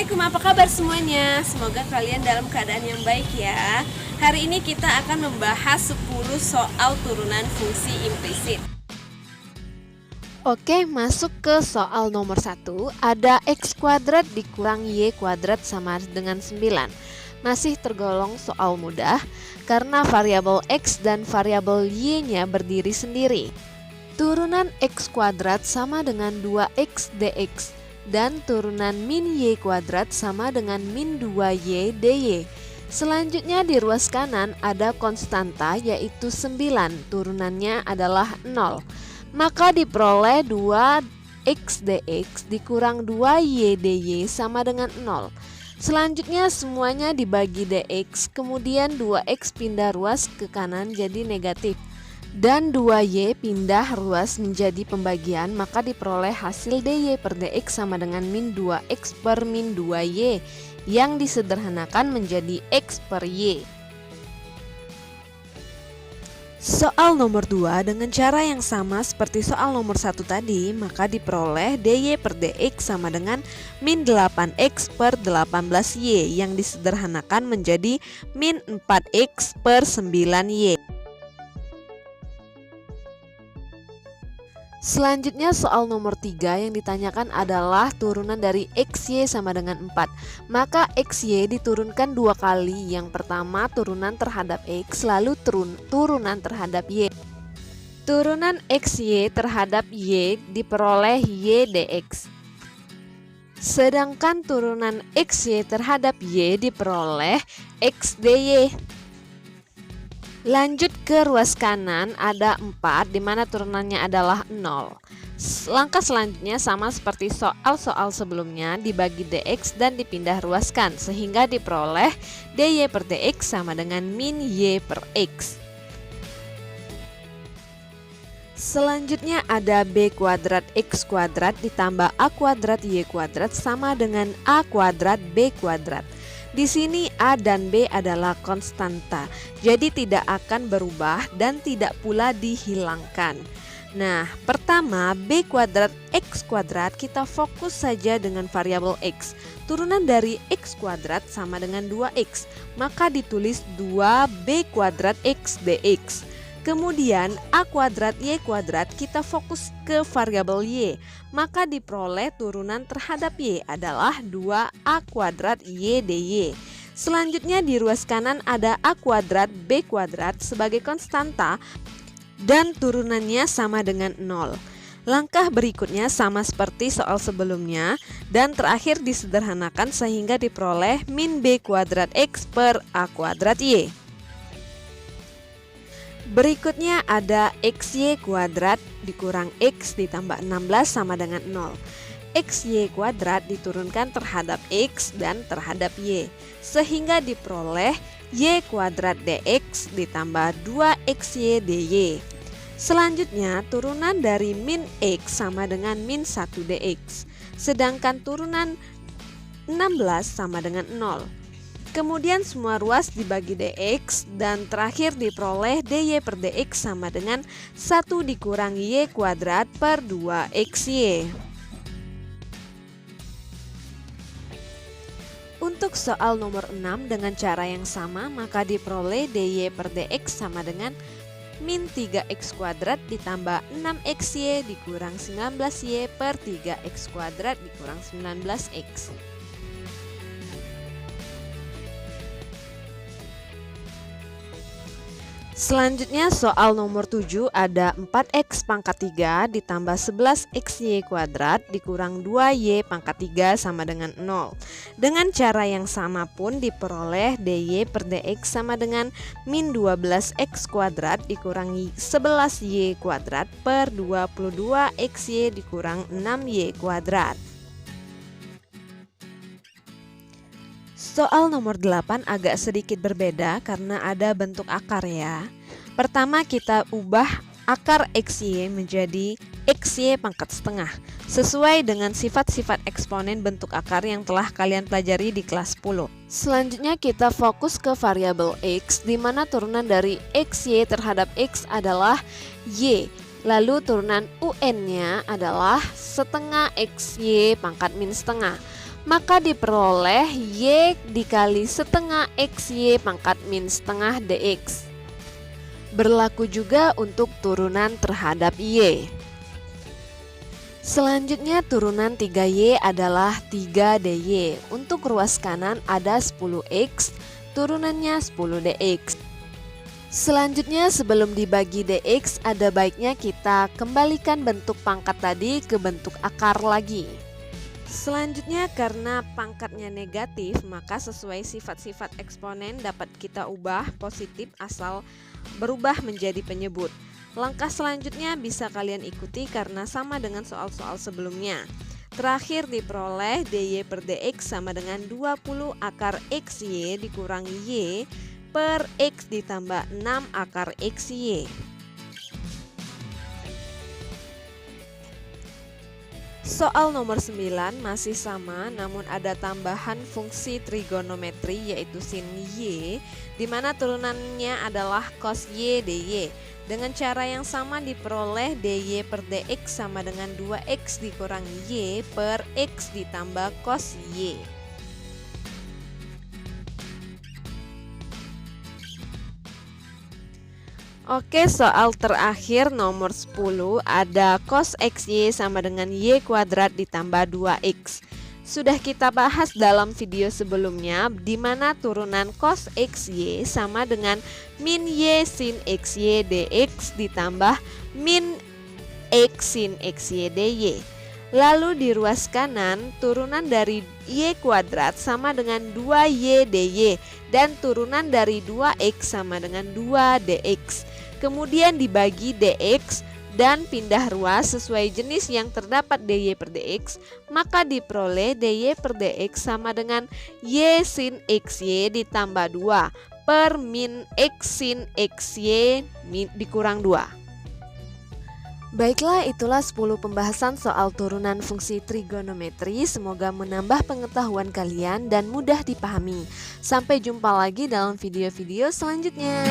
Assalamualaikum, apa kabar semuanya? Semoga kalian dalam keadaan yang baik ya. Hari ini kita akan membahas 10 soal turunan fungsi implisit. Oke, masuk ke soal nomor 1. Ada x kuadrat dikurang y kuadrat sama dengan 9. Masih tergolong soal mudah karena variabel x dan variabel y-nya berdiri sendiri. Turunan x kuadrat sama dengan 2x dx dan turunan min y kuadrat sama dengan min 2y dy. Selanjutnya di ruas kanan ada konstanta yaitu 9, turunannya adalah 0. Maka diperoleh 2x dx dikurang 2y dy sama dengan 0. Selanjutnya semuanya dibagi dx, kemudian 2x pindah ruas ke kanan jadi negatif. Dan 2y pindah ruas menjadi pembagian, maka diperoleh hasil dy per dx sama dengan min 2x per min 2y yang disederhanakan menjadi x per y. Soal nomor 2 dengan cara yang sama seperti soal nomor 1 tadi, maka diperoleh dy per dx sama dengan min 8x per 18y yang disederhanakan menjadi min 4x per 9y. Selanjutnya soal nomor 3 yang ditanyakan adalah turunan dari xy sama dengan 4. Maka xy diturunkan 2 kali. Yang pertama turunan terhadap x, lalu turunan terhadap y. Turunan xy terhadap y diperoleh y dx. Sedangkan turunan xy terhadap y diperoleh x dy. Lanjut ke ruas kanan ada 4 di mana turunannya adalah 0. Langkah selanjutnya sama seperti soal-soal sebelumnya, dibagi dx dan dipindah ruaskan sehingga diperoleh dy per dx sama dengan min y per x. Selanjutnya ada b kuadrat x kuadrat ditambah a kuadrat y kuadrat sama dengan a kuadrat b kuadrat. Di sini A dan B adalah konstanta, jadi tidak akan berubah dan tidak pula dihilangkan. Nah, pertama B kuadrat X kuadrat kita fokus saja dengan variabel X. Turunan dari X kuadrat sama dengan 2X, maka ditulis 2B kuadrat X dx. Kemudian A kuadrat Y kuadrat kita fokus ke variabel Y, maka diperoleh turunan terhadap Y adalah 2A kuadrat Y dy. Selanjutnya di ruas kanan ada A kuadrat B kuadrat sebagai konstanta dan turunannya sama dengan 0. Langkah berikutnya sama seperti soal sebelumnya dan terakhir disederhanakan sehingga diperoleh min B kuadrat X per A kuadrat Y. Berikutnya ada xy kuadrat dikurang x ditambah 16 sama dengan 0. Xy kuadrat diturunkan terhadap x dan terhadap y sehingga diperoleh y kuadrat dx ditambah 2xy dy. Selanjutnya turunan dari min x sama dengan min 1 dx, sedangkan turunan 16 sama dengan 0. Kemudian semua ruas dibagi dx dan terakhir diperoleh dy per dx sama dengan 1 dikurang y kuadrat per 2xy. Untuk soal nomor 6 dengan cara yang sama maka diperoleh dy per dx sama dengan min 3x kuadrat ditambah 6xy dikurang 19y per 3x kuadrat dikurang 19x. Selanjutnya soal nomor 7 ada 4x pangkat 3 ditambah 11xy kuadrat dikurang 2y pangkat 3 sama dengan 0. Dengan cara yang sama pun diperoleh dy per dx sama dengan min 12x kuadrat dikurangi 11y kuadrat per 22xy dikurang 6y kuadrat. Soal nomor 8 agak sedikit berbeda karena ada bentuk akar ya. Pertama kita ubah akar xy menjadi xy pangkat setengah sesuai dengan sifat-sifat eksponen bentuk akar yang telah kalian pelajari di kelas 10. Selanjutnya kita fokus ke variabel x di mana turunan dari xy terhadap x adalah y. Lalu turunan un-nya adalah setengah xy pangkat min setengah. maka diperoleh Y dikali setengah XY pangkat min setengah DX. Berlaku juga untuk turunan terhadap Y. Selanjutnya turunan 3Y adalah 3DY. Untuk ruas kanan ada 10X, turunannya 10DX. Selanjutnya sebelum dibagi DX ada baiknya kita kembalikan bentuk pangkat tadi ke bentuk akar lagi. Selanjutnya karena pangkatnya negatif maka sesuai sifat-sifat eksponen dapat kita ubah positif asal berubah menjadi penyebut. Langkah selanjutnya bisa kalian ikuti karena sama dengan soal-soal sebelumnya. Terakhir diperoleh DY per DX sama dengan 20 akar XY dikurangi Y per X ditambah 6 akar XY. Soal nomor 9 masih sama namun ada tambahan fungsi trigonometri yaitu sin Y di mana turunannya adalah cos Y dy. Dengan cara yang sama diperoleh dy per dx sama dengan 2x dikurangi y per x ditambah cos y. Oke, soal terakhir nomor 10 ada cos xy sama dengan y kuadrat ditambah 2x. Sudah kita bahas dalam video sebelumnya di mana turunan cos xy sama dengan min y sin xy dx ditambah min x sin xy dy. Lalu di ruas kanan turunan dari y kuadrat sama dengan 2y dy dan turunan dari 2x sama dengan 2 dx. Kemudian dibagi dx dan pindah ruas sesuai jenis yang terdapat dy per dx, maka diperoleh dy per dx sama dengan y sin xy ditambah 2 per min x sin xy dikurang 2. Baiklah, itulah 10 pembahasan soal turunan fungsi trigonometri. Semoga menambah pengetahuan kalian dan mudah dipahami. Sampai jumpa lagi dalam video-video selanjutnya.